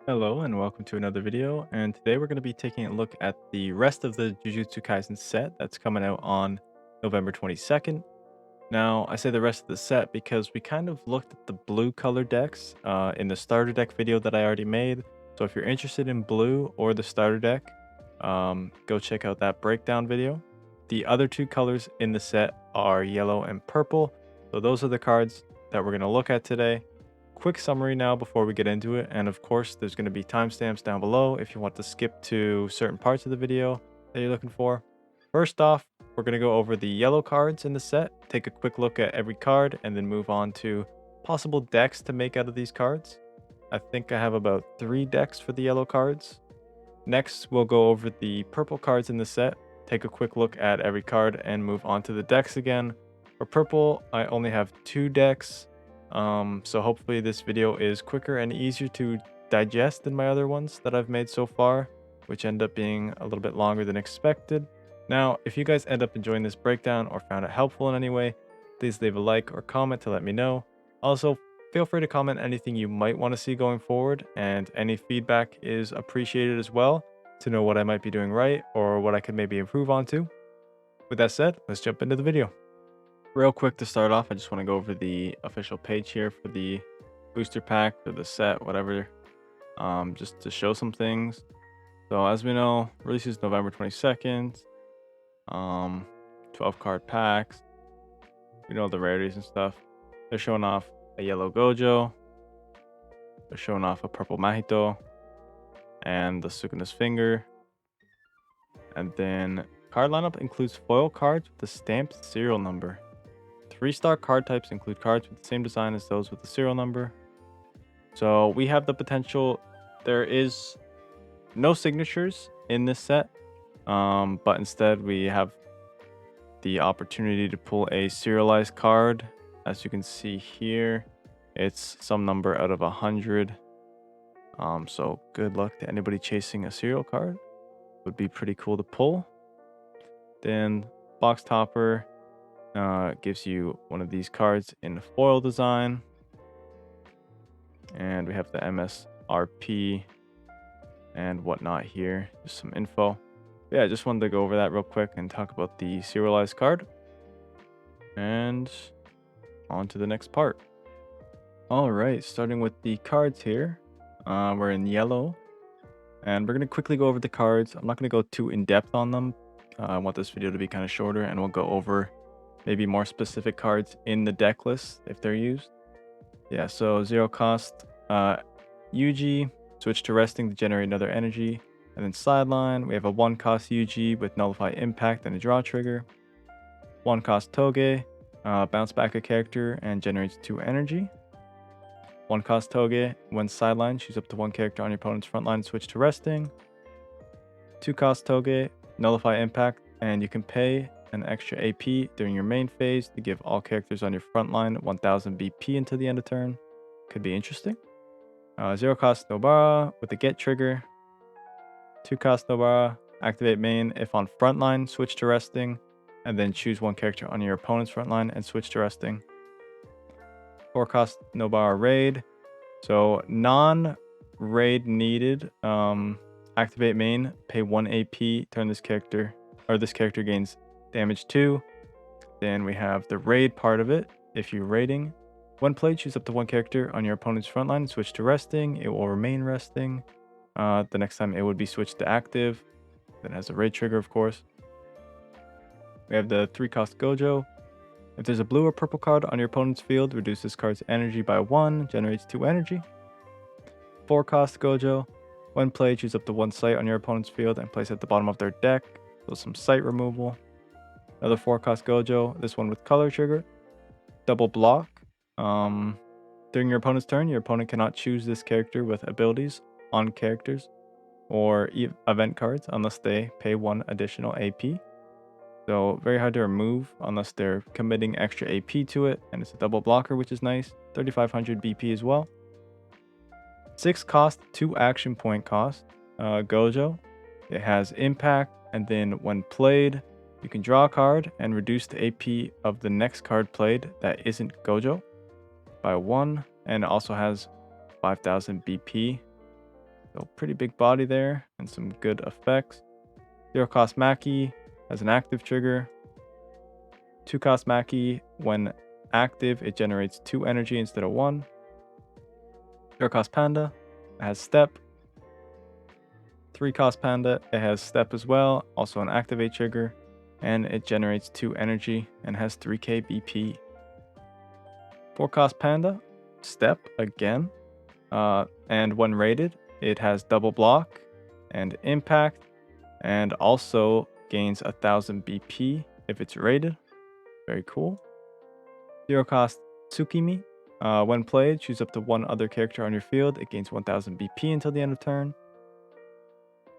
Hello and welcome to another video, and today we're going to be taking a look at the rest of the Jujutsu Kaisen set that's coming out on November 22nd. Now, I say the rest of the set because we kind of looked at the blue color decks in the starter deck video that I already made. So if you're interested in blue or the starter deck, go check out that breakdown video. The other two colors in the set are yellow and purple. So those are the cards that we're going to look at today. Quick summary now before we get into it, and of course there's going to be timestamps down below if you want to skip to certain parts of the video that you're looking for. First off, we're going to go over the yellow cards in the set, take a quick look at every card, and then move on to possible decks to make out of these cards. I think I have about 3 decks for the yellow cards. Next, we'll go over the purple cards in the set, take a quick look at every card, and move on to the decks again. For purple, I only have 2 decks. So hopefully this video is quicker and easier to digest than my other ones that I've made so far, which end up being a little bit longer than expected. Now, if you guys end up enjoying this breakdown or found it helpful in any way, please leave a like or comment to let me know. Also, feel free to comment anything you might want to see going forward, and any feedback is appreciated as well to know what I might be doing right or what I could maybe improve on to. With that said, let's jump into the video. Real quick to start off, I just want to go over the official page here for the booster pack or the set, whatever, just to show some things. So as we know, release is November 22nd, 12 card packs. We know the rarities and stuff. They're showing off a yellow Gojo. They're showing off a purple Mahito and the Sukuna's finger. And then card lineup includes foil cards with the stamped serial number. 3-star card types include cards with the same design as those with the serial number. So we have the potential. There is no signatures in this set, but instead we have the opportunity to pull a serialized card. As you can see here, it's some number out of 100. So good luck to anybody chasing a serial card. Would be pretty cool to pull. Then box topper gives you one of these cards in foil design, and we have the MSRP and whatnot here, just some info. Yeah, I just wanted to go over that real quick and talk about the serialized card, and on to the next part. All right, starting with the cards here, we're in yellow, and we're going to quickly go over the cards. I'm not going to go too in depth on them. I want this video to be kind of shorter, and we'll go over maybe more specific cards in the deck list if they're used. Yeah, so 0 cost UG, switch to resting to generate another energy. And then sideline, we have a 1 cost UG with nullify impact and a draw trigger. 1 cost Toge, bounce back a character and generates 2 energy. 1 cost Toge, when sideline, choose up to 1 character on your opponent's front line, switch to resting. 2 cost Toge, nullify impact, and you can pay an extra AP during your main phase to give all characters on your front line 1000 BP until the end of turn. Could be interesting. 0 cost Nobara with a get trigger. 2 cost Nobara, activate main if on front line, switch to resting, and then choose 1 character on your opponent's front line and switch to resting. 4 cost Nobara raid. So non-raid needed. Activate main, pay 1 AP, turn this character, or this character gains damage 2. Then we have the raid part of it. If you're raiding, when played, choose up to 1 character on your opponent's front line, switch to resting. It will remain resting. The next time it would be switched to active. That has a raid trigger, of course. We have the 3 cost Gojo. If there's a blue or purple card on your opponent's field, reduce this card's energy by 1, generates 2 energy. 4 cost Gojo. When played, choose up to 1 site on your opponent's field and place it at the bottom of their deck. So some site removal. Another 4 cost Gojo, this one with color trigger. Double block. During your opponent's turn, your opponent cannot choose this character with abilities on characters or event cards unless they pay 1 additional AP. So very hard to remove unless they're committing extra AP to it, and it's a double blocker, which is nice. 3500 BP as well. 6 cost, 2 action point cost. Gojo. It has impact, and then when played, you can draw a card and reduce the AP of the next card played that isn't Gojo by 1, and it also has 5000 BP. So pretty big body there and some good effects. 0 cost Maki has an active trigger. 2 cost Maki, when active, it generates 2 energy instead of 1. 0 cost Panda, it has step. 3 cost Panda, it has step as well, also an activate trigger, and it generates 2 energy and has 3k BP. 4 cost Panda, step again, and when rated, it has double block and impact, and also gains 1000 BP if it's rated. Very cool. 0 cost Tsukimi. When played, choose up to 1 other character on your field. It gains 1000 BP until the end of turn.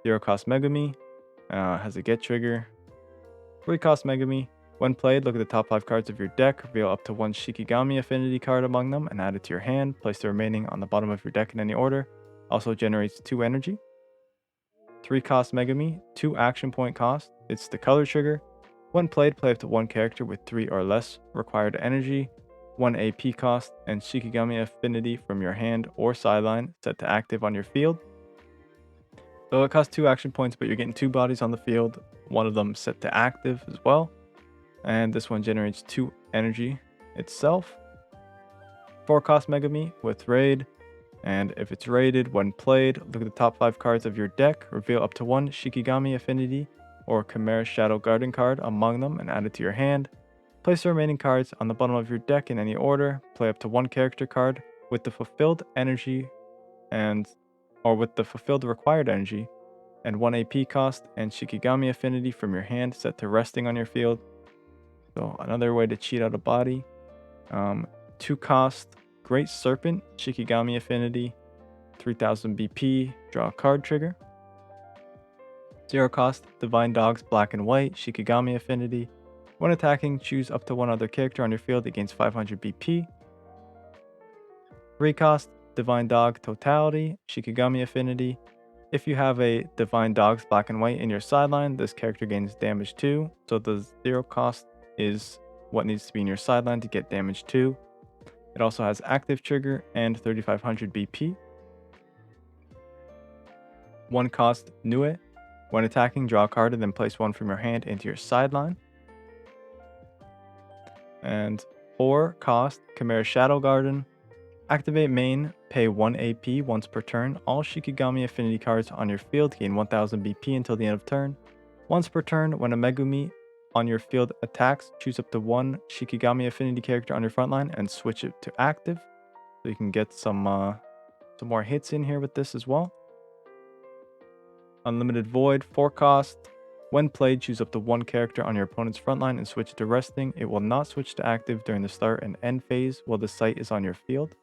0 cost Megumi. Has a get trigger. 3 cost Megumi. When played, look at the top 5 cards of your deck. Reveal up to 1 Shikigami affinity card among them and add it to your hand. Place the remaining on the bottom of your deck in any order. Also generates 2 energy. 3 cost Megumi. 2 action point cost. It's the color trigger. When played, play up to 1 character with 3 or less required energy. 1 AP cost and Shikigami affinity from your hand or sideline set to active on your field. So it costs 2 action points, but you're getting 2 bodies on the field. One of them set to active as well. And this one generates 2 energy itself. 4 cost Megumi with raid. And if it's raided, when played, look at the top 5 cards of your deck. Reveal up to 1 Shikigami affinity or Chimera Shadow Garden card among them and add it to your hand. Place the remaining cards on the bottom of your deck in any order. Play up to 1 character card with the fulfilled energy or with the fulfilled required energy and 1 AP cost and Shikigami affinity from your hand set to resting on your field. So another way to cheat out a body. 2 cost Great Serpent, Shikigami affinity, 3000 BP, draw a card trigger. 0 cost Divine Dogs Black and White, Shikigami affinity. When attacking, choose up to 1 other character on your field. It gains 500 BP. 3 cost Divine Dog Totality, Shikigami affinity. If you have a Divine Dogs Black and White in your sideline, this character gains damage 2. So the 0 cost is what needs to be in your sideline to get damage 2. It also has active trigger and 3500 BP. 1 cost Nue. When attacking, draw a card and then place 1 from your hand into your sideline. And 4 cost Chimera Shadow Garden. Activate main, pay 1 AP once per turn. All Shikigami affinity cards on your field gain 1000 BP until the end of turn. Once per turn, when a Megumi on your field attacks, choose up to 1 Shikigami affinity character on your front line and switch it to active. So you can get some more hits in here with this as well. Unlimited Void, 4 cost. When played, choose up to 1 character on your opponent's frontline and switch it to resting. It will not switch to active during the start and end phase while the site is on your field.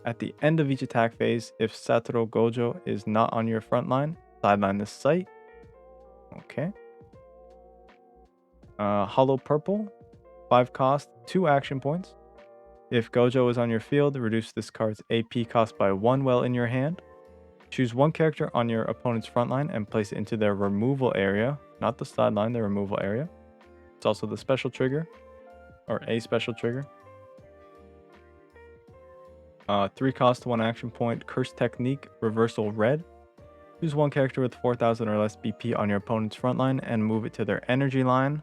At the end of each attack phase, if Satoru Gojo is not on your frontline, sideline this site. Okay. Hollow Purple, 5 cost, 2 action points. If Gojo is on your field, reduce this card's AP cost by 1 while in your hand. Choose 1 character on your opponent's frontline and place it into their removal area, not the sideline, the removal area. It's also the special trigger, or a special trigger. 3 cost, 1 action point, Curse Technique, Reversal Red. Choose 1 character with 4000 or less BP on your opponent's frontline and move it to their energy line.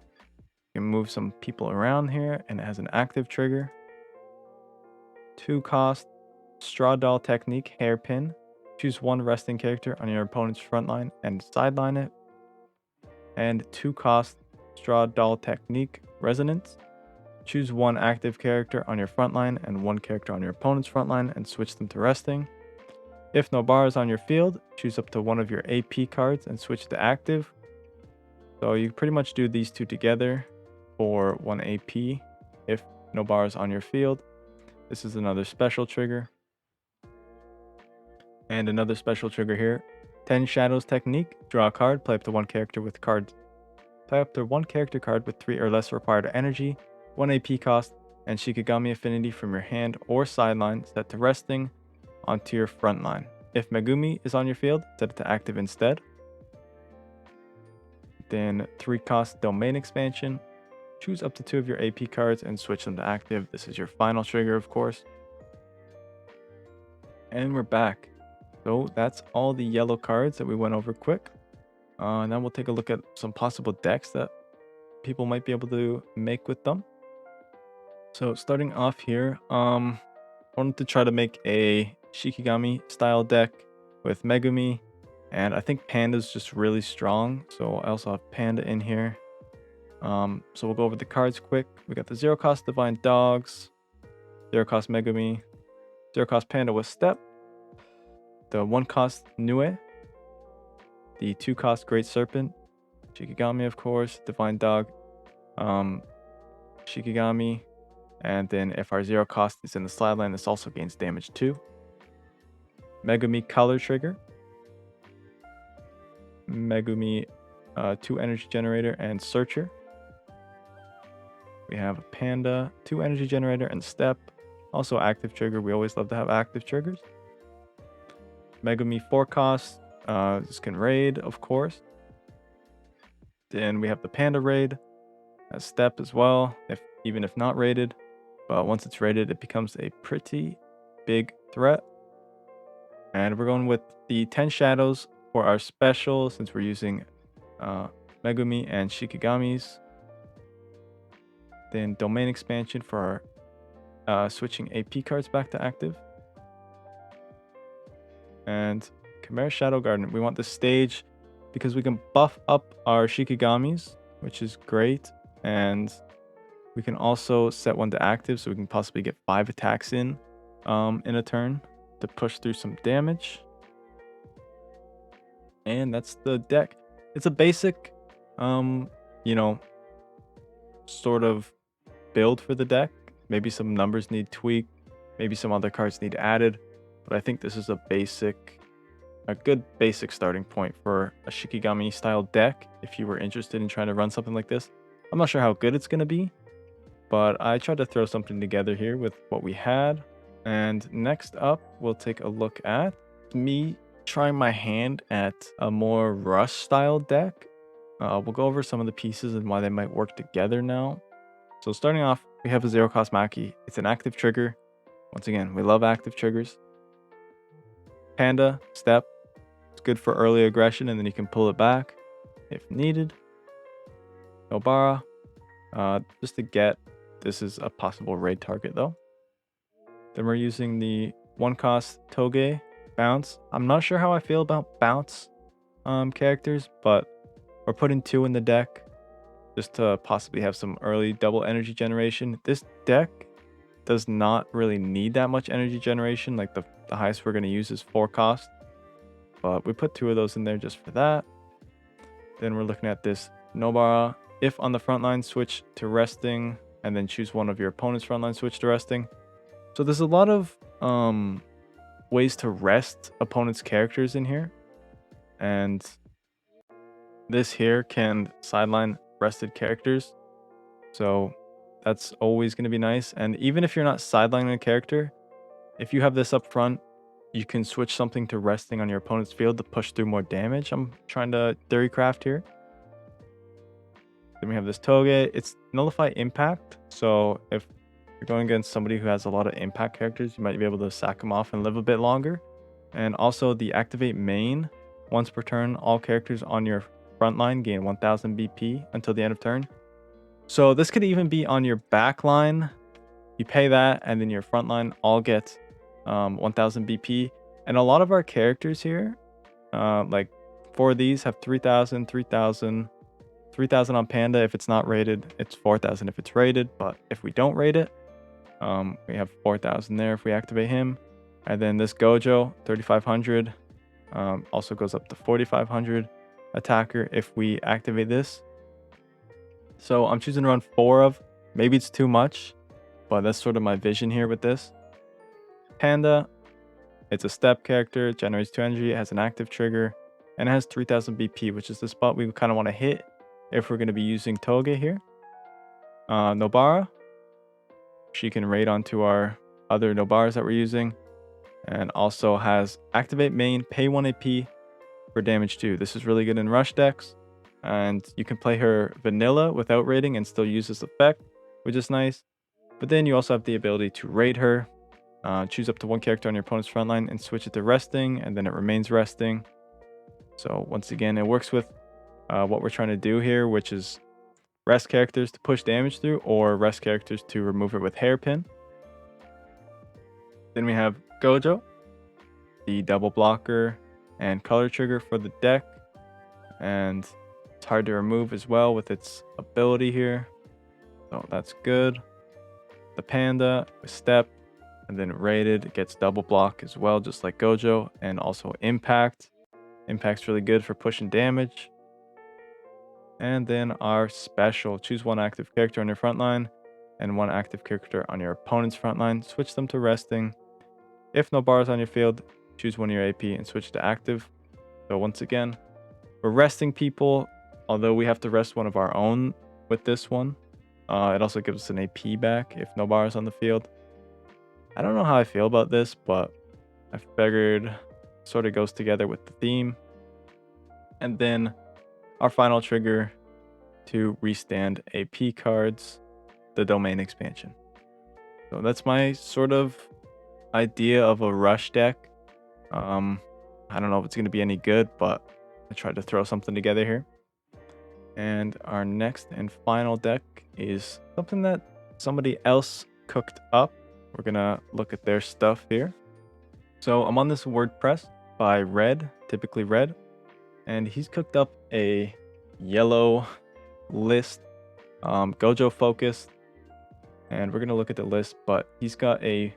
You can move some people around here, and it has an active trigger. 2 cost, Straw Doll Technique, Hairpin. Choose 1 resting character on your opponent's frontline and sideline it. And 2 cost, Straw Doll Technique, Resonance. Choose 1 active character on your frontline and 1 character on your opponent's frontline and switch them to resting. If no bar is on your field, choose up to 1 of your AP cards and switch to active. So you pretty much do these 2 together for 1 AP if no bar is on your field. This is another special trigger. And another special trigger here. 10 Shadows Technique. Draw a card. Play up to 1 character with cards. Play up to 1 character card with 3 or less required energy, 1 AP cost, and Shikigami affinity from your hand or sideline set to resting onto your front line. If Megumi is on your field, set it to active instead. Then 3 cost Domain Expansion. Choose up to 2 of your AP cards and switch them to active. This is your final trigger, of course. And we're back. So that's all the yellow cards that we went over quick. Now we'll take a look at some possible decks that people might be able to make with them. So starting off here, I wanted to try to make a Shikigami style deck with Megumi, and I think Panda's just really strong. So I also have Panda in here. So we'll go over the cards quick. We got the 0 cost Divine Dogs, 0 cost Megumi, 0 cost Panda with Step, the 1 cost Nue, the 2 cost Great Serpent, Shikigami of course, Divine Dog, Shikigami, and then if our 0 cost is in the slide line, this also gains damage too. Megumi Color Trigger, Megumi 2 Energy Generator and Searcher. We have a Panda, 2 Energy Generator and Step, also active trigger. We always love to have active triggers. Megumi 4 cost, this can raid of course. Then we have the Panda raid, a Step as well, even if not rated. But once it's rated, it becomes a pretty big threat. And we're going with the 10 Shadows for our special, since we're using Megumi and Shikigami's. Then Domain Expansion for our switching AP cards back to active. And Chimera Shadow Garden. We want the stage because we can buff up our Shikigamis, which is great. And we can also set one to active, so we can possibly get 5 attacks in a turn to push through some damage. And that's the deck. It's a basic, sort of build for the deck. Maybe some numbers need tweaked, maybe some other cards need added, but I think this is a good basic starting point for a Shikigami style deck if you were interested in trying to run something like this. I'm not sure how good it's going to be, but I tried to throw something together here with what we had. And next up, we'll take a look at me trying my hand at a more Rush style deck. We'll go over some of the pieces and why they might work together now. So starting off, we have a 0 cost Maki. It's an active trigger. Once again, we love active triggers. Panda, Step. It's good for early aggression, and then you can pull it back if needed. Nobara, just to get, this is a possible raid target though. Then we're using the 1 cost Toge Bounce. I'm not sure how I feel about bounce characters, but we're putting 2 in the deck just to possibly have some early double energy generation. This deck does not really need that much energy generation. Like the highest we're going to use is 4 cost, but we put 2 of those in there just for that. Then we're looking at this Nobara. If on the front line, switch to resting, and then choose one of your opponent's front line, switch to resting. So there's a lot of ways to rest opponent's characters in here, and this here can sideline rested characters, so that's always going to be nice. And even if you're not sidelining a character, if you have this up front, you can switch something to resting on your opponent's field to push through more damage. I'm trying to theory craft here. Then we have this Toge. It's nullify impact, so if you're going against somebody who has a lot of impact characters, you might be able to sack them off and live a bit longer. And also the activate main. Once per turn, all characters on your front line gain 1000 BP until the end of turn. So this could even be on your back line. You pay that, and then your front line all get 1000 BP. And a lot of our characters here, like 4 of these have 3000, 3000, 3000 on Panda. If it's not rated, it's 4000 if it's rated. But if we don't rate it, we have 4000 there if we activate him. And then this Gojo, 3500, also goes up to 4500 attacker if we activate this. So I'm choosing to run 4 of. Maybe it's too much, but that's sort of my vision here with this. Panda, it's a step character, generates 2 energy, it has an active trigger, and it has 3000 BP, which is the spot we kind of want to hit if we're going to be using Toge here. Nobara, she can raid onto our other Nobaras that we're using, and also has activate main, pay 1 AP for damage too. This is really good in rush decks, and you can play her vanilla without raiding and still use this effect, which is nice. But then you also have the ability to raid her, choose up to one character on your opponent's front line and switch it to resting, and then it remains resting. So once again, it works with what we're trying to do here, which is rest characters to push damage through, or rest characters to remove it with hairpin. Then we have Gojo, the double blocker and color trigger for the deck, and it's hard to remove as well with its ability here, so that's good. The panda with step, and then rated, it gets double block as well, just like Gojo, and also impact. Impact's really good for pushing damage. And then our special, choose one active character on your front line and one active character on your opponent's front line. Switch them to resting. If no bars on your field, choose one of your AP and switch to active. So once again, we're resting people, although we have to rest one of our own with this one. It also gives us an AP back if no bars on the field. I don't know how I feel about this, but I figured sort of goes together with the theme. And then our final trigger to restand AP cards, the domain expansion. So that's my sort of idea of a rush deck. I don't know if it's going to be any good, but I tried to throw something together here. And our next and final deck is something that somebody else cooked up. We're going to look at their stuff here. So I'm on this WordPress by Red, TypicallyRed, and he's cooked up a yellow list, Gojo focused, and we're going to look at the list, but he's got a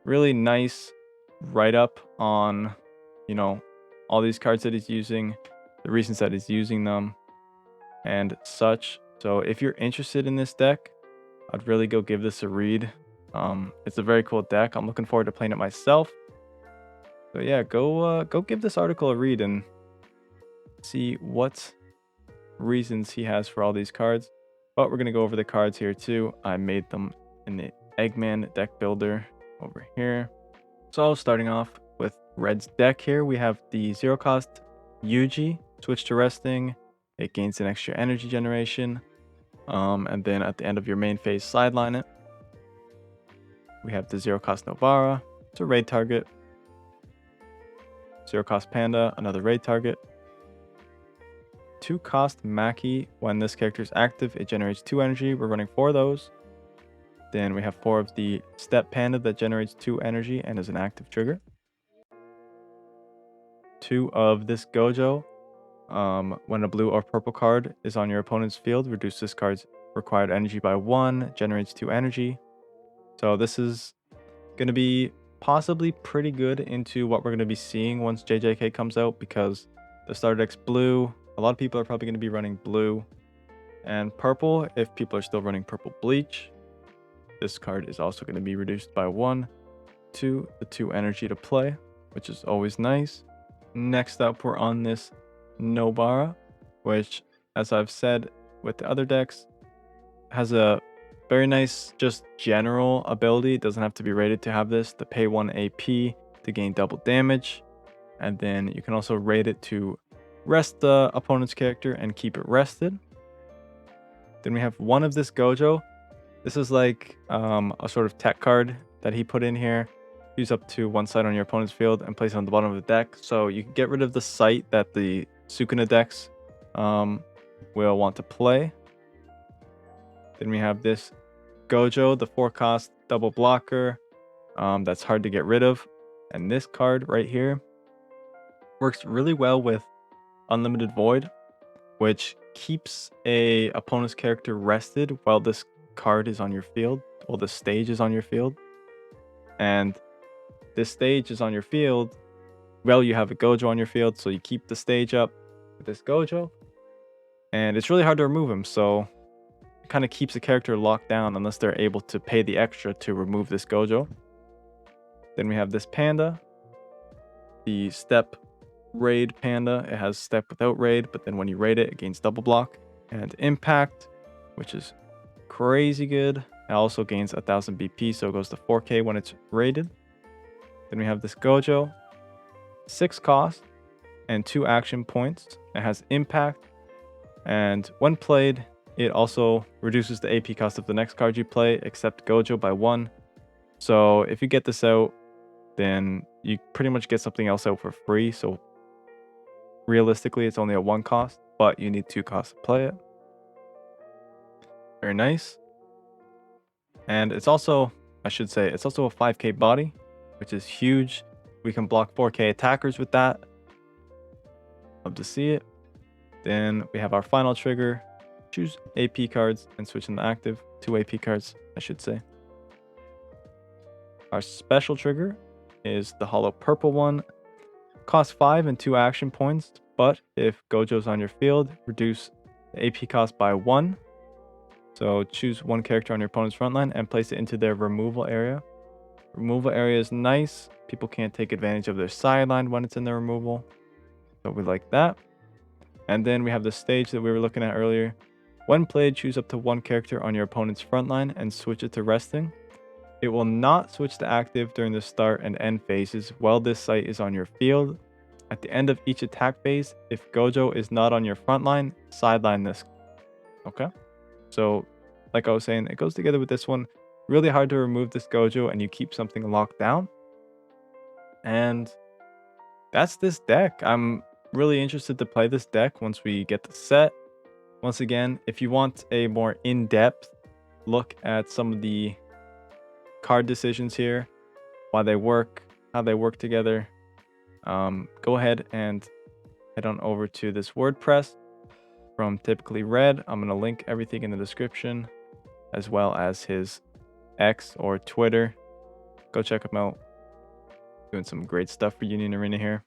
really nice write-up on, you know, all these cards that he's using, the reasons that he's using them, and such. So if you're interested in this deck, I'd really go give this a read. It's a very cool deck. I'm looking forward to playing it myself. So yeah, go give this article a read and see what reasons he has for all these cards. But we're going to go over the cards here too. I made them in the Eggman deck builder over here. So starting off with Red's deck here, we have the 0 cost Yuji, switch to resting. It gains an extra energy generation. And then at the end of your main phase, sideline it. We have the 0 cost Novara, it's a raid target. 0 cost Panda, another raid target. 2 cost Maki, when this character is active, it generates 2 energy. We're running 4 of those. Then we have 4 of the Step Panda that generates 2 energy and is an active trigger. 2 of this Gojo. When a blue or purple card is on your opponent's field, reduce this card's required energy by 1, generates 2 energy. So this is going to be possibly pretty good into what we're going to be seeing once JJK comes out, because the starter deck's blue. A lot of people are probably going to be running blue and purple if people are still running purple bleach. This card is also going to be reduced by 1 to the 2 energy to play, which is always nice. Next up, we're on this Nobara, which, as I've said with the other decks, has a very nice just general ability. It doesn't have to be rated to have this. To pay 1 AP to gain double damage, and then you can also rate it to rest the opponent's character and keep it rested. Then we have 1 of this Gojo. This is like a sort of tech card that he put in here. Use up to 1 side on your opponent's field and place it on the bottom of the deck. So you can get rid of the sight that the Sukuna decks will want to play. Then we have this Gojo, the 4 cost double blocker. That's hard to get rid of. And this card right here works really well with Unlimited Void, which keeps a opponent's character rested while this card is on your field, while the stage is on your field. And this stage is on your field, well, you have a Gojo on your field, so you keep the stage up with this Gojo. And it's really hard to remove him, so it kind of keeps the character locked down unless they're able to pay the extra to remove this Gojo. Then we have this Panda, the Step Raid Panda. It has Step without Raid, but then when you raid it, it gains double block and impact, which is crazy good. It also gains 1000 BP, so it goes to 4k when it's raided. Then we have this Gojo, 6 cost and 2 action points. It has impact, and when played, it also reduces the AP cost of the next card you play, except Gojo, by 1. So if you get this out, then you pretty much get something else out for free. So realistically, it's only a 1 cost, but you need 2 costs to play it. Very nice. And it's also, I should say, it's also a 5k body, which is huge. We can block 4k attackers with that. Love to see it. Then we have our final trigger. Choose AP cards and switch into active. 2 AP cards, I should say. Our special trigger is the hollow purple one. Costs 5 and 2 action points, but if Gojo's on your field, reduce the AP cost by 1. So choose 1 character on your opponent's front line and place it into their removal area. Removal area is nice. People can't take advantage of their sideline when it's in their removal. So we like that. And then we have the stage that we were looking at earlier. When played, choose up to 1 character on your opponent's front line and switch it to resting. It will not switch to active during the start and end phases while this site is on your field. At the end of each attack phase, if Gojo is not on your front line, sideline this. Okay? So, like I was saying, it goes together with this one. Really hard to remove this Gojo and you keep something locked down. And that's this deck. I'm really interested to play this deck once we get the set. Once again, if you want a more in-depth look at some of the card decisions here, why they work, how they work together, go ahead and head on over to this WordPress from TypicallyRed. I'm going to link everything in the description, as well as his X or Twitter. Go check him out. Doing some great stuff for Union Arena here.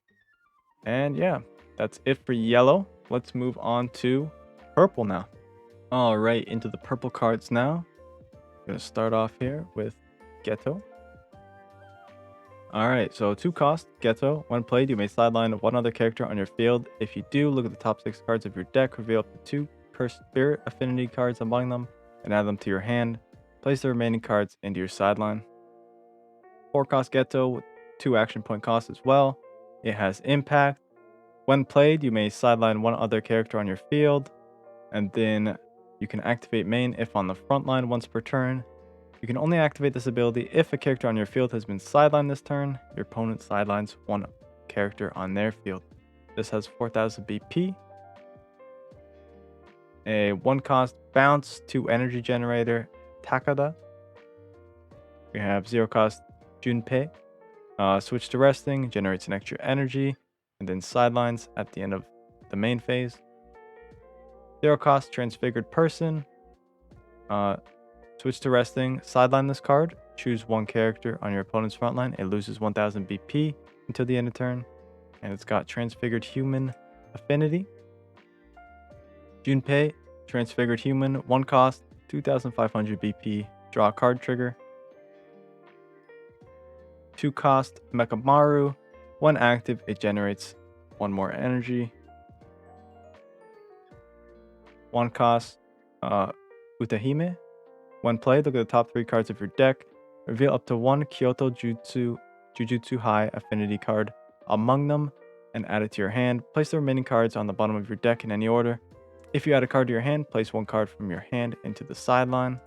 And yeah, that's it for yellow. Let's move on to purple now. All right, into the purple cards now. I'm going to start off here with Geto. Alright, so 2 cost, Geto. When played, you may sideline 1 other character on your field. If you do, look at the top 6 cards of your deck, reveal up to 2 Cursed Spirit affinity cards among them, and add them to your hand. Place the remaining cards into your sideline. 4 cost Geto with 2 action point costs as well. It has impact. When played, you may sideline 1 other character on your field, and then you can activate main if on the front line once per turn. You can only activate this ability if a character on your field has been sidelined this turn. Your opponent sidelines 1 character on their field. This has 4000 BP. A 1 cost bounce, 2 energy generator, Takada. We have 0 cost Junpei. Switch to resting, generates an extra energy, and then sidelines at the end of the main phase. 0 cost Transfigured Person. Switch to resting, sideline this card, choose 1 character on your opponent's front line. It loses 1000 BP until the end of turn, and it's got Transfigured Human affinity. Junpei, Transfigured Human, 1 cost, 2500 BP, draw a card trigger. 2 cost Mekamaru, when active, it generates 1 more energy. 1 cost Utahime. When played, look at the top 3 cards of your deck. Reveal up to 1 Kyoto Jujutsu High affinity card among them and add it to your hand. Place the remaining cards on the bottom of your deck in any order. If you add a card to your hand, place 1 card from your hand into the sideline.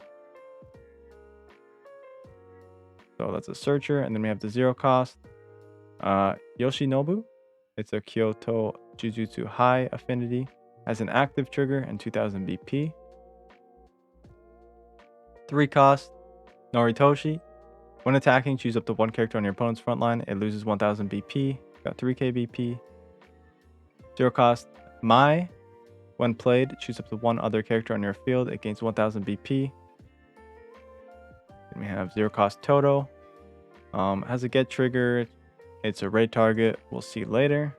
So that's a searcher. And then we have the 0 cost Yoshinobu. It's a Kyoto Jujutsu High affinity. Has an active trigger and 2000 BP. 3 cost Noritoshi. When attacking, choose up to 1 character on your opponent's front line. It loses 1000 BP. Got 3k BP. 0 cost Mai. When played, choose up to 1 other character on your field. It gains 1000 BP. Then we have 0 cost Todo. Has a get trigger. It's a raid target. We'll see later.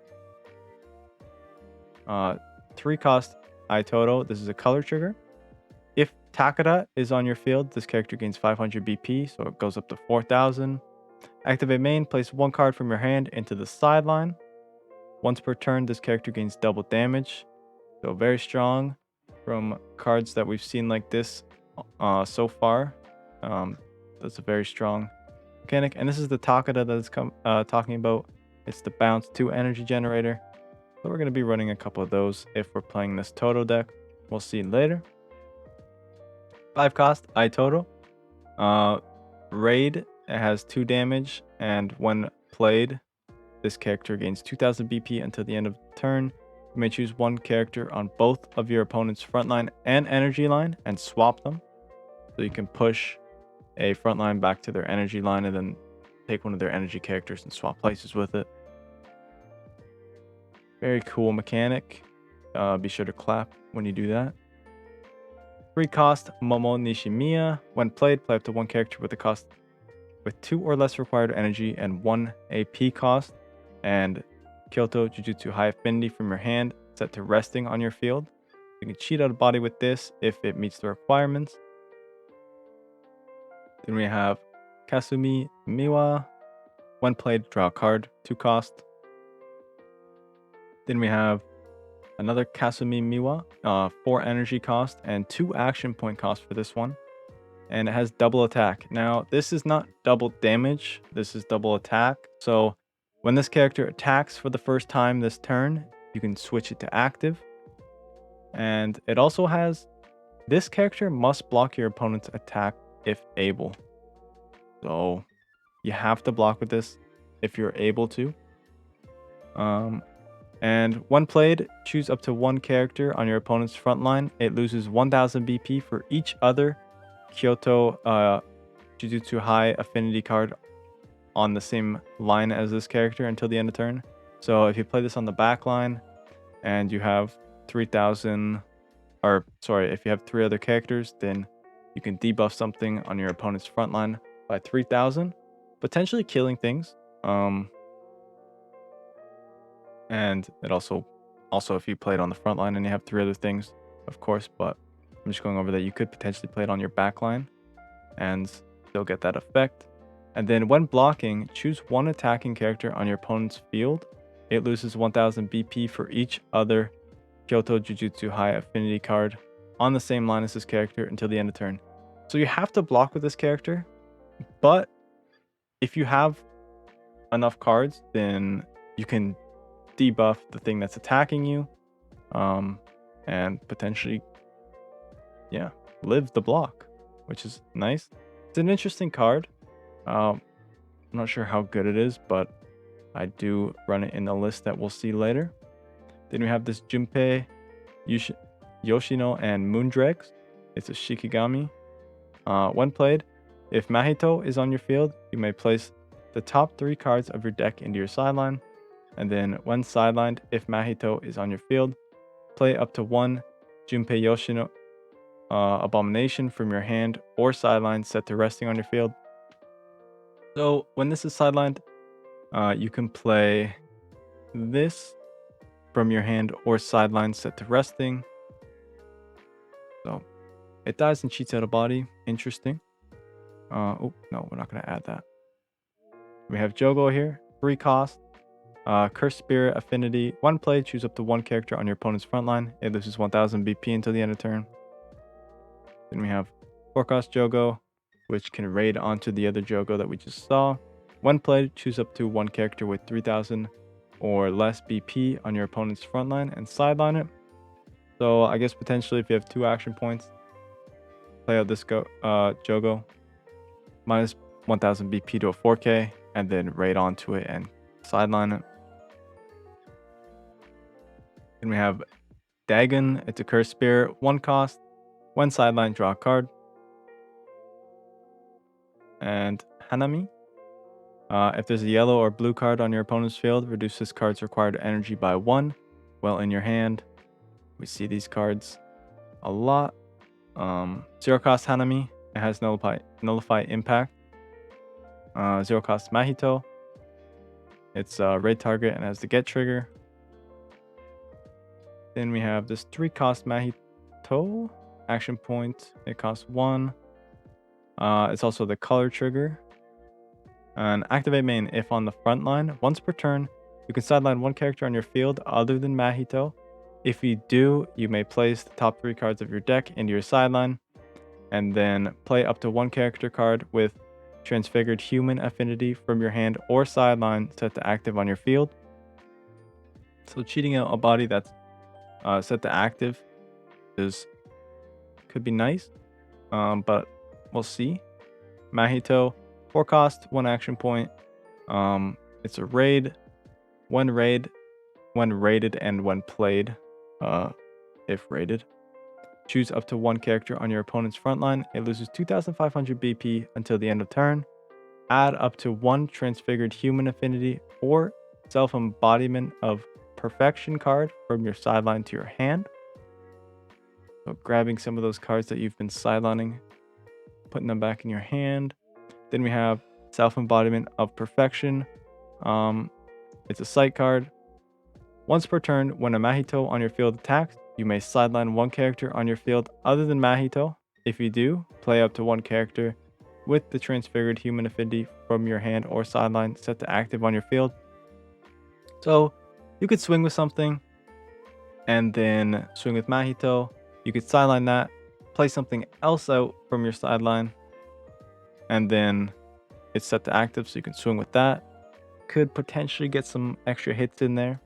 3 cost Todo. This is a color trigger. If Takada is on your field, this character gains 500 BP, so it goes up to 4000. Activate main, place 1 card from your hand into the sideline. Once per turn, this character gains double damage. So very strong from cards that we've seen like this so far. That's a very strong mechanic. And this is the Takada that it's talking about. It's the bounce 2 energy generator. So we're going to be running a couple of those if we're playing this Todo deck. We'll see later. 5 cost Todo. Raid it has 2 damage, and when played, this character gains 2000 BP until the end of the turn. You may choose one character on both of your opponent's frontline and energy line and swap them. So you can push a frontline back to their energy line and then take one of their energy characters and swap places with it. Very cool mechanic. Be sure to clap when you do that. 3 cost Momo Nishimiya. When played, play up to one character with a cost with 2 or less required energy and 1 AP cost. And Kyoto Jujutsu High Affinity from your hand set to resting on your field. You can cheat out a body with this if it meets the requirements. Then we have Kasumi Miwa. When played, draw a card, 2 cost. Then we have another Kasumi Miwa, 4 energy cost and 2 action point cost for this one. And it has double attack. Now, this is not double damage, this is double attack. So when this character attacks for the first time this turn, you can switch it to active. And it also has, this character must block your opponent's attack if able. So you have to block with this if you're able to. And when played, choose up to one character on your opponent's front line. It loses 1000 BP for each other Kyoto Jujutsu High Affinity card on the same line as this character until the end of turn. So if you play this on the back line and you have 3000, or sorry, if you have 3 other characters, then you can debuff something on your opponent's front line by 3000, potentially killing things. And it also if you play it on the front line and you have 3 other things, of course, but I'm just going over that you could potentially play it on your back line and still get that effect. And then when blocking, choose one attacking character on your opponent's field. It loses 1000 BP for each other Kyoto Jujutsu High Affinity card on the same line as this character until the end of turn. So you have to block with this character, but if you have enough cards, then you can debuff the thing that's attacking you, and potentially, live the block, which is nice. It's an interesting card. I'm not sure how good it is, but I do run it in a list that we'll see later. Then we have this Junpei, Yoshino, and Moondregs. It's a Shikigami. When played, if Mahito is on your field, you may place the top 3 cards of your deck into your sideline. And then when sidelined, if Mahito is on your field, play up to one Junpei Yoshino Abomination from your hand or sideline set to resting on your field. So when this is sidelined, you can play this from your hand or sideline set to resting. So it dies and cheats out a body. Interesting. Oh, no, we're not going to add that. We have Jogo here, 3 cost. Cursed Spirit Affinity. When played, choose up to one character on your opponent's front line. It loses 1000 BP until the end of turn. Then we have 4 cost Jogo, which can raid onto the other Jogo that we just saw. When played, choose up to one character with 3000 or less BP on your opponent's front line and sideline it. So I guess potentially if you have 2 action points, play out this Jogo, minus 1000 BP to a 4K, and then raid onto it and sideline it. Then we have Dagon. It's a Cursed Spirit, 1 cost. When sidelined, draw a card. And Hanami. If there's a yellow or blue card on your opponent's field, reduce this card's required energy by 1 while in your hand. We see these cards a lot. 0 cost Hanami. It has nullify impact. 0 cost Mahito. It's a raid target and has the get trigger. Then we have this 3 cost Mahito. Action point. It costs 1. It's also the color trigger. And activate main if on the front line. Once per turn, you can sideline one character on your field other than Mahito. If you do, you may place the top 3 cards of your deck into your sideline. And then play up to one character card with Transfigured Human Affinity from your hand or sideline set to active on your field. So cheating out a body that's set to active could be nice, but we'll see. Mahito 4 cost, 1 action point. It's a raid. When raided and when played, if raided, choose up to 1 character on your opponent's front line. It loses 2,500 BP until the end of turn. Add up to 1 transfigured human affinity or self-embodiment of perfection card from your sideline to your hand. So grabbing some of those cards that you've been sidelining, putting them back in your hand. Then we have self-embodiment of perfection. It's a sight card. Once per turn, when a Mahito on your field attacks, you may sideline 1 character on your field other than Mahito. If you do, play up to 1 character with the transfigured human affinity from your hand or sideline set to active on your field. So you could swing with something and then swing with Mahito. You could sideline that, play something else out from your sideline, and then it's set to active, so you can swing with that. Could potentially get some extra hits in there.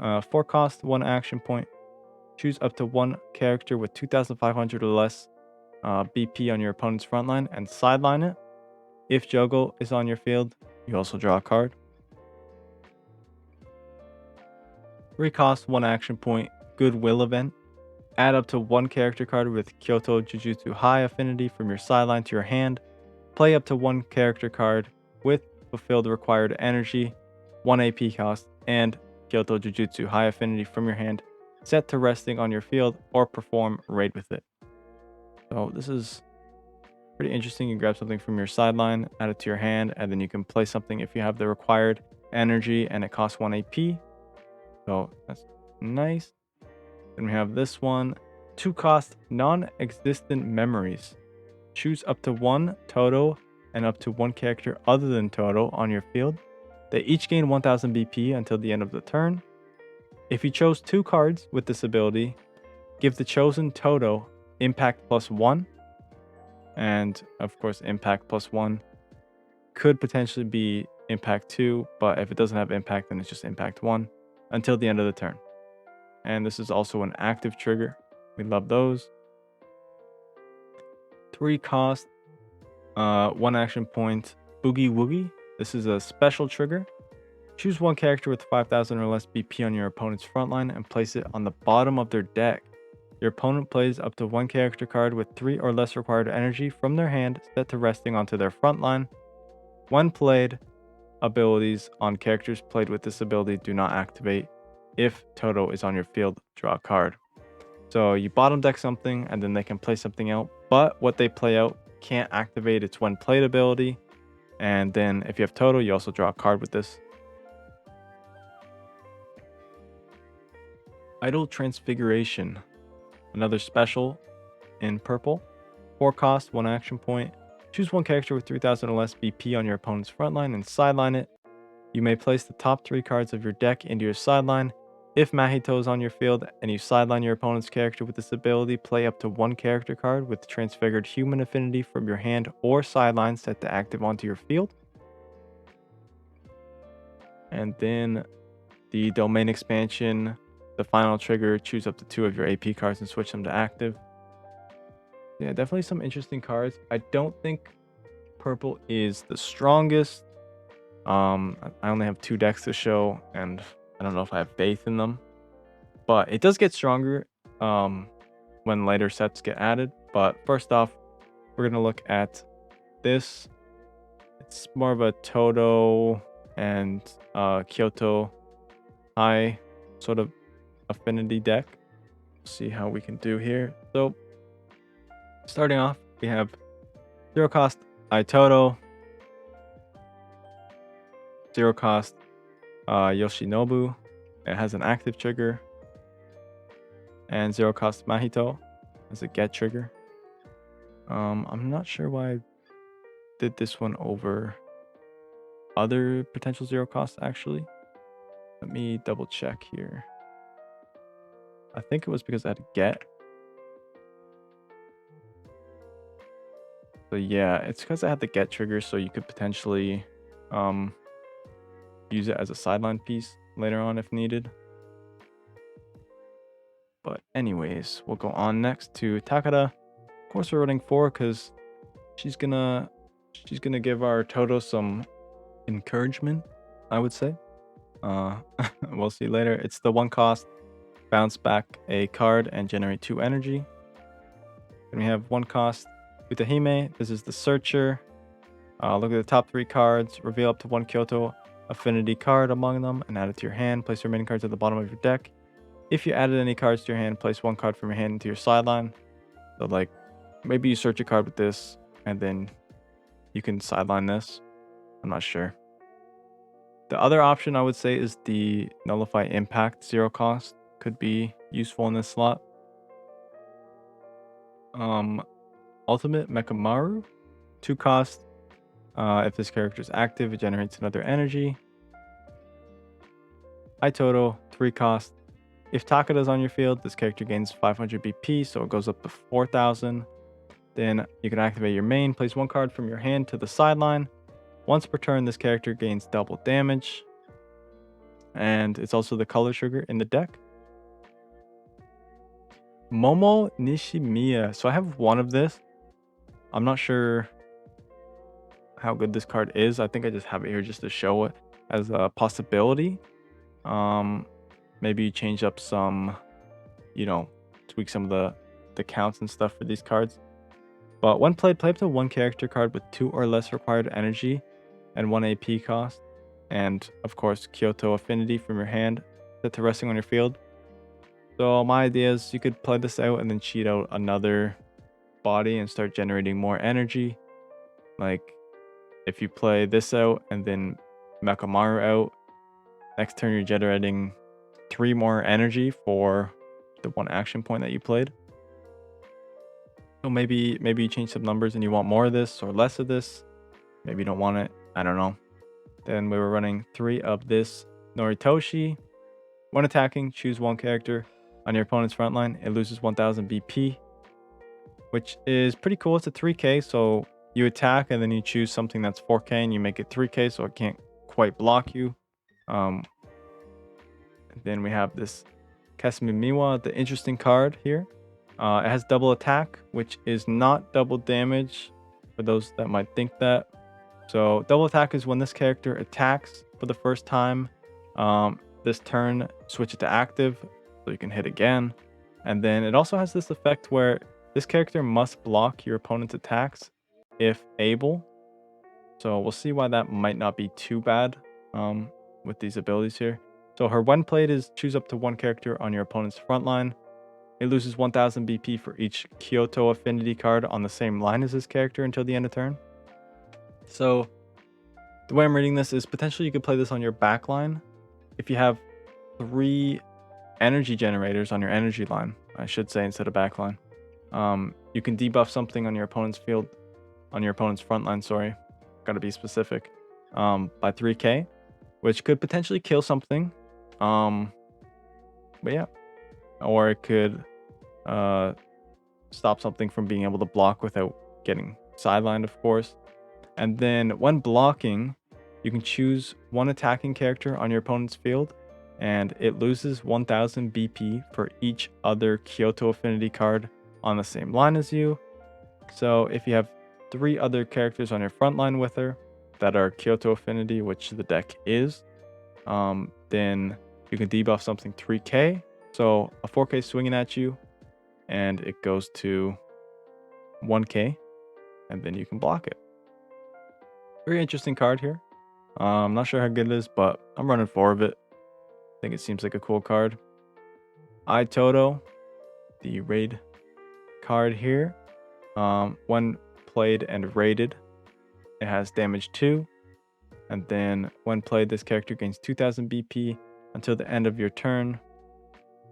4 cost, 1 action point. Choose up to 1 character with 2,500 or less BP on your opponent's front line and sideline it. If Jogo is on your field, you also draw a card. 3 cost, 1 action point. Goodwill event. Add up to 1 character card with Kyoto Jujutsu High affinity from your sideline to your hand. Play up to 1 character card with fulfilled required energy, 1 AP cost, and Kyoto Jujutsu High affinity from your hand, set to resting on your field or perform raid with it. So this is pretty interesting. You grab something from your sideline, add it to your hand, and then you can play something if you have the required energy and it costs 1 AP. So that's nice. Then we have this one, 2 cost, non-existent memories. Choose up to 1 Todo and up to 1 character other than Todo on your field. They each gain 1000 BP until the end of the turn. If you chose 2 cards with this ability, give the chosen Todo impact +1. And of course, impact +1 could potentially be impact 2, but if it doesn't have impact, then it's just impact 1 until the end of the turn. And this is also an active trigger. We love those. 3 cost, 1 action point, Boogie Woogie. This is a special trigger. Choose 1 character with 5,000 or less BP on your opponent's front line and place it on the bottom of their deck. Your opponent plays up to 1 character card with 3 or less required energy from their hand set to resting onto their front line. When played, abilities on characters played with this ability do not activate. If Todo is on your field, draw a card. So you bottom deck something and then they can play something out, but what they play out can't activate its when played ability. And then if you have Todo, you also draw a card with this. Idle Transfiguration, another special in purple. 4 cost, 1 action point. Choose 1 character with 3,000 or less BP on your opponent's front line and sideline it. You may place the top 3 cards of your deck into your sideline. If Mahito is on your field and you sideline your opponent's character with this ability, play up to 1 character card with transfigured human affinity from your hand or sideline set to active onto your field. And then the domain expansion, the final trigger, choose up to 2 of your AP cards and switch them to active. Yeah, definitely some interesting cards. I don't think purple is the strongest. I only have 2 decks to show, and I don't know if I have faith in them. But it does get stronger when later sets get added. But first off, we're going to look at this. It's more of a Todo and Kyoto High sort of affinity deck. See how we can do here. So starting off, we have 0 cost Todo, 0 cost Yoshinobu. It has an active trigger. And 0 cost Mahito has a get trigger. I'm not sure why I did this one over other potential 0 costs actually. Let me double check here. I think it was because I had a get. So yeah, it's because I had the get trigger, so you could potentially use it as a sideline piece later on if needed. But anyways, we'll go on next to Takada. Of course, we're running 4 because she's gonna give our Todo some encouragement, I would say. We'll see later. It's the 1 cost, bounce back a card and generate 2 energy. Then we have 1 cost Utahime. This is the Searcher. Look at the top 3 cards, reveal up to 1 Kyoto affinity card among them and add it to your hand. Place your remaining cards at the bottom of your deck. If you added any cards to your hand, place 1 card from your hand into your sideline. So like maybe you search a card with this and then you can sideline this. I'm not sure. The other option I would say is the Nullify Impact 0 cost. Could be useful in this slot. Ultimate Mekamaru, 2 cost. If this character is active, it generates another energy. Todo, 3 cost. If Takada's on your field, this character gains 500 BP, so it goes up to 4,000. Then you can activate your main, place 1 card from your hand to the sideline. Once per turn, this character gains double damage. And it's also the color trigger in the deck. Momo Nishimiya. So I have 1 of this. I'm not sure how good this card is. I think I just have it here just to show it as a possibility. Maybe change up some, tweak some of the counts and stuff for these cards. But when played, play up to 1 character card with 2 or less required energy and 1 AP cost. And of course, Kyoto affinity from your hand set to resting on your field. So my idea is you could play this out and then cheat out another body and start generating more energy. Like if you play this out and then Mekamaru out, next turn you're generating 3 more energy for the 1 action point that you played. So maybe you change some numbers and you want more of this or less of this. Maybe you don't want it. I don't know. Then we were running 3 of this Noritoshi. When attacking, choose 1 character on your opponent's front line. It loses 1000 BP, which is pretty cool. It's a 3k, so you attack and then you choose something that's 4k and you make it 3k, so it can't quite block you. Then we have this Kasumi Miwa, the interesting card here. It has double attack, which is not double damage for those that might think that. So double attack is when this character attacks for the first time. This turn, switch it to active so you can hit again. And then it also has this effect where this character must block your opponent's attacks if able. So we'll see why that might not be too bad with these abilities here. So her when played is choose up to 1 character on your opponent's front line. It loses 1000 BP for each Kyoto affinity card on the same line as this character until the end of turn. So the way I'm reading this is potentially you could play this on your back line. If you have 3 energy generators on your energy line, I should say, instead of back line, you can debuff something on your opponent's field, on your opponent's front line, sorry, gotta be specific, by 3k, which could potentially kill something. But yeah, or it could stop something from being able to block without getting sidelined, of course. And then when blocking, you can choose 1 attacking character on your opponent's field, and it loses 1000 BP for each other Kyoto affinity card on the same line as you. So if you have 3 other characters on your front line with her that are Kyoto affinity, which the deck is, then you can debuff something 3k. So a 4k swinging at you, and it goes to 1k, and then you can block it. Very interesting card here. I'm not sure how good it is, but I'm running 4 of it. I think it seems like a cool card. Todo, the raid card here. When played and raided, it has damage 2. And then when played, this character gains 2000 BP until the end of your turn.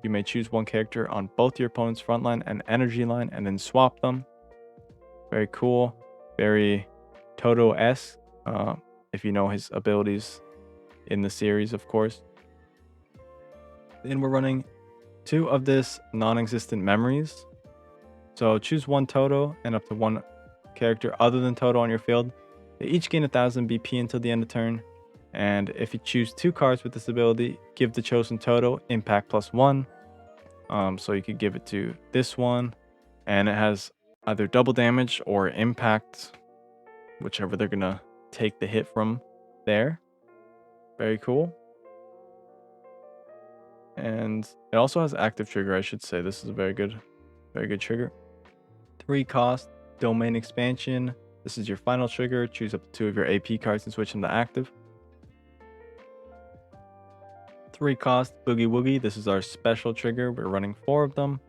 You may choose 1 character on both your opponent's front line and energy line and then swap them. Very cool. Very Todo-esque, if you know his abilities in the series, of course. Then we're running 2 of this non-existent memories. So choose 1 Todo and up to 1 character other than Todo on your field. They each gain 1000 BP until the end of turn. And if you choose 2 cards with this ability, give the chosen Todo impact +1. So you could give it to this one, and it has either double damage or impact, whichever they're gonna take the hit from there. Very cool. And it also has active trigger, I should say. This is a very good trigger. 3 cost, domain expansion. This is your final trigger. Choose up to 2 of your AP cards and switch them to active. 3 cost, Boogie Woogie. This is our special trigger. We're running 4 of them.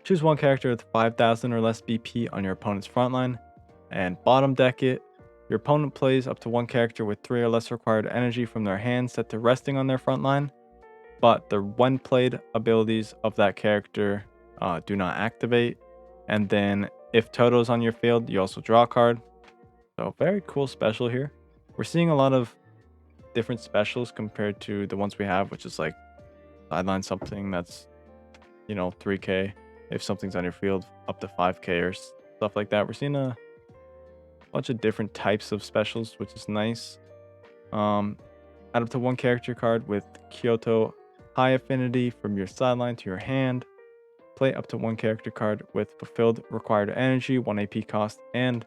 Choose 1 character with 5,000 or less BP on your opponent's front line, and bottom deck it. Your opponent plays up to 1 character with 3 or less required energy from their hand set to resting on their front line, but the when played abilities of that character do not activate. And then if Todo's on your field, you also draw a card. So very cool special here. We're seeing a lot of different specials compared to the ones we have, which is like sideline something that's, 3k. If something's on your field, up to 5k or stuff like that. We're seeing a bunch of different types of specials, which is nice. Add up to 1 character card with Kyoto high affinity from your sideline to your hand. Play up to 1 character card with fulfilled required energy, 1 AP cost, and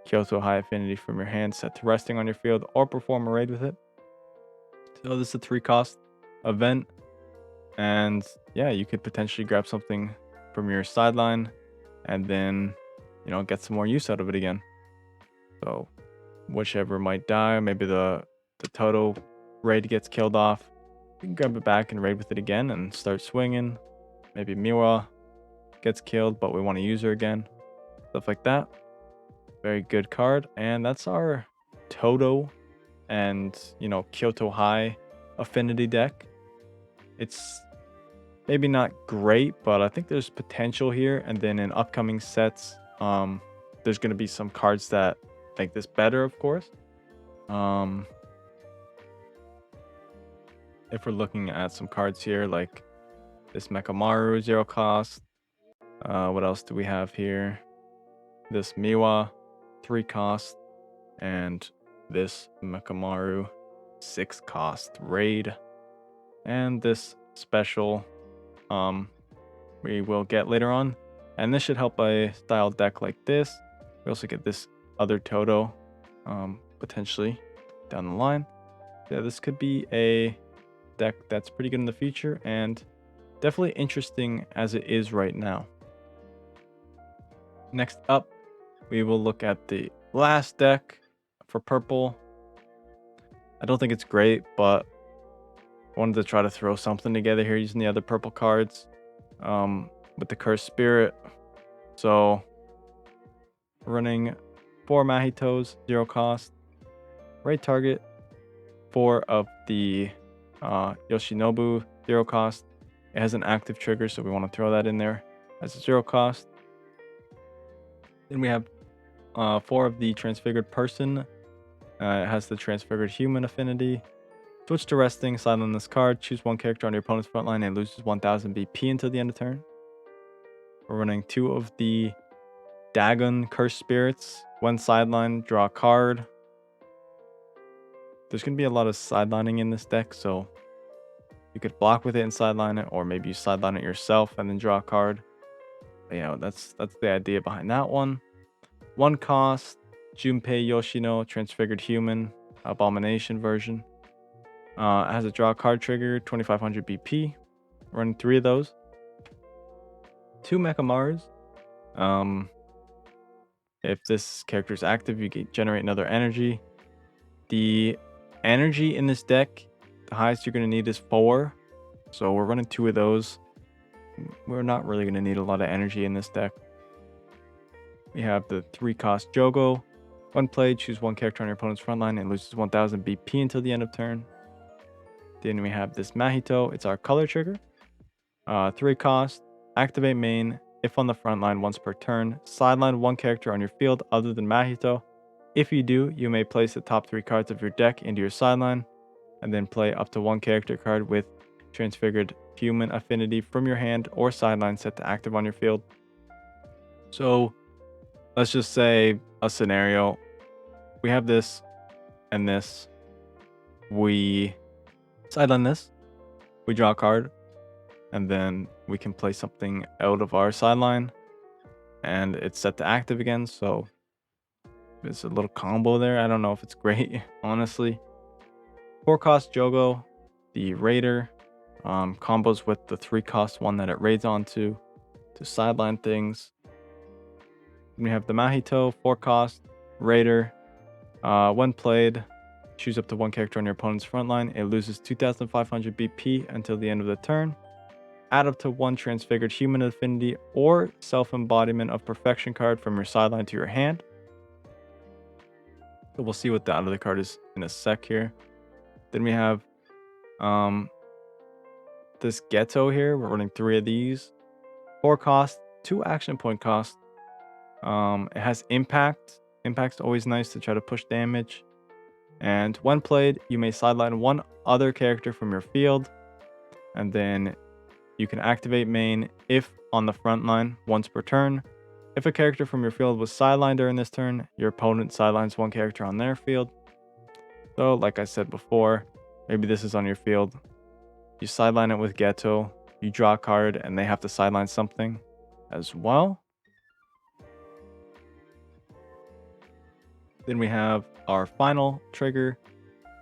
Kyoto high affinity from your hand set to resting on your field, or perform a raid with it. So this is a 3 cost event, and yeah, you could potentially grab something from your sideline and then get some more use out of it again. So whichever might die, maybe the Todo raid gets killed off, you can grab it back and raid with it again and start swinging. Maybe Miwa gets killed, but we want to use her again. Stuff like that. Very good card. And that's our Todo and Kyoto high affinity deck. It's maybe not great, but I think there's potential here. And then in upcoming sets, there's going to be some cards that make this better, of course. If we're looking at some cards here, like this Mekamaru, 0 cost. What else do we have here? This Miwa, 3 cost. And this Mekamaru, 6 cost raid. And this special we will get later on. And this should help a style deck like this. We also get this other Todo potentially down the line. Yeah, this could be a deck that's pretty good in the future and definitely interesting as it is right now. Next up, we will look at the last deck for purple. I don't think it's great, but I wanted to try to throw something together here using the other purple cards with the Cursed Spirit. So running 4 Mahitos, 0 cost. Raid target 4 of the Yoshinobu, 0 cost. It has an active trigger, so we want to throw that in there as a 0 cost. Then we have 4 of the Transfigured Person. It has the Transfigured Human affinity. Switch to resting, sideline this card, choose 1 character on your opponent's front line and loses 1000 BP until the end of turn. We're running 2 of the Dagon Cursed Spirits. When sideline, draw a card. There's going to be a lot of sidelining in this deck, so you could block with it and sideline it, or maybe you sideline it yourself and then draw a card. But, that's the idea behind that one. 1 cost, Junpei Yoshino, Transfigured Human, Abomination version. It has a draw card trigger, 2500 BP. Run 3 of those. 2 Mekamarus. If this character is active, you can generate another energy. The energy in this deck, the highest you're going to need is 4. So we're running 2 of those. We're not really going to need a lot of energy in this deck. We have the 3 cost Jogo. When played, choose 1 character on your opponent's front line and loses 1000 BP until the end of turn. Then we have this Mahito. It's our color trigger. 3 cost. Activate main. If on the front line once per turn, sideline 1 character on your field other than Mahito. If you do, you may place the top 3 cards of your deck into your sideline, and then play up to 1 character card with Transfigured Human affinity from your hand or sideline set to active on your field. So let's just say a scenario. We have this and this. We sideline this. We draw a card. And then we can play something out of our sideline. and it's set to active again. So it's a little combo there. I don't know if it's great, honestly. 4-cost Jogo, the Raider, combos with the 3-cost one that it raids onto to sideline things. We have the Mahito, 4-cost Raider. When played, choose up to one character on your opponent's front line. It loses 2,500 BP until the end of the turn. Add up to one Transfigured Human Affinity or Self-Embodiment of Perfection card from your sideline to your hand. So we'll see what the other card is in a sec here. Then we have this Geto here. We're running 3 of these. 4 cost, 2 action point cost. It has impact. Impact's always nice to try to push damage. And when played, you may sideline one other character from your field. And then you can activate main if on the front line once per turn. If a character from your field was sidelined during this turn, your opponent sidelines one character on their field. So like I said before, maybe this is on your field. You sideline it with Geto, you draw a card, and they have to sideline something as well. Then we have our final trigger,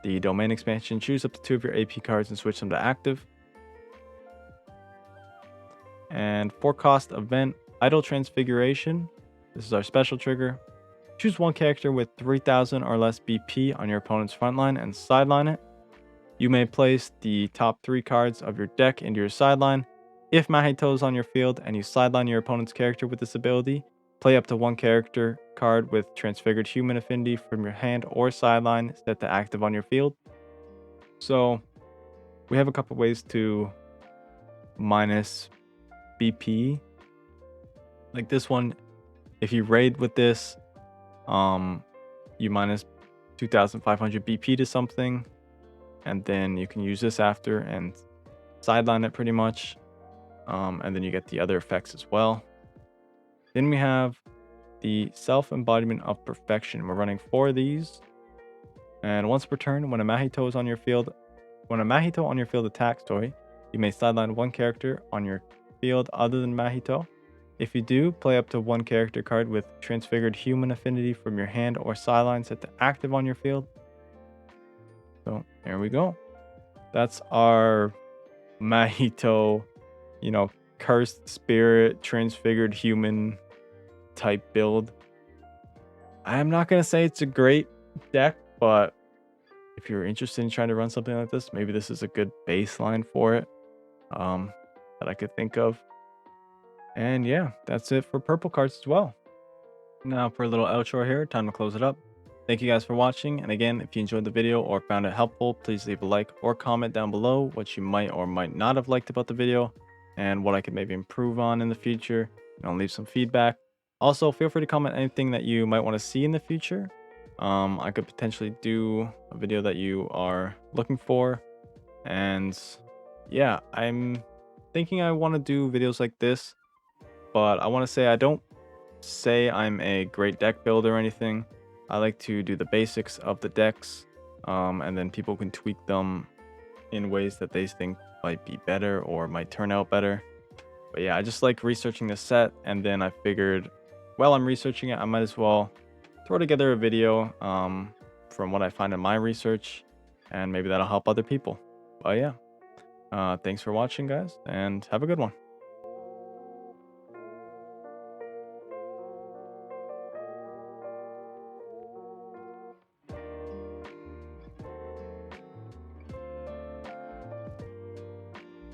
the domain expansion. Choose up to 2 of your AP cards and switch them to active. And 4-cost event, Idle Transfiguration. This is our special trigger. Choose one character with 3,000 or less BP on your opponent's front line and sideline it. You may place the top 3 cards of your deck into your sideline. If Mahito is on your field and you sideline your opponent's character with this ability, play up to one character card with Transfigured Human Affinity from your hand or sideline set to active on your field. So we have a couple ways to minus BP. Like this one, if you raid with this, you minus 2,500 BP to something, and then you can use this after and sideline it pretty much, and then you get the other effects as well. Then we have the Self-Embodiment of Perfection. We're running 4 of these, and once per turn, when a Mahito is on your field, attacks, you may sideline one character on your field other than Mahito. If you do, play up to one character card with Transfigured Human Affinity from your hand or sideline set to active on your field. So there we go. That's our Mahito, Cursed Spirit, Transfigured Human type build. I'm not going to say it's a great deck, but if you're interested in trying to run something like this, maybe this is a good baseline for it that I could think of. And yeah, that's it for purple cards as well. Now for a little outro here, time to close it up. Thank you guys for watching, and again, if you enjoyed the video or found it helpful, please leave a like or comment down below what you might or might not have liked about the video and what I could maybe improve on in the future. Leave some feedback. Also, feel free to comment anything that you might want to see in the future. I could potentially do a video that you are looking for. And yeah, I'm thinking I want to do videos like this, but I want to say I don't say I'm a great deck builder or anything. I like to do the basics of the decks, and then people can tweak them in ways that they think might be better or might turn out better. But yeah, I just like researching the set, and then I figured while I'm researching it, I might as well throw together a video from what I find in my research, and maybe that'll help other people. But yeah, thanks for watching, guys, and have a good one.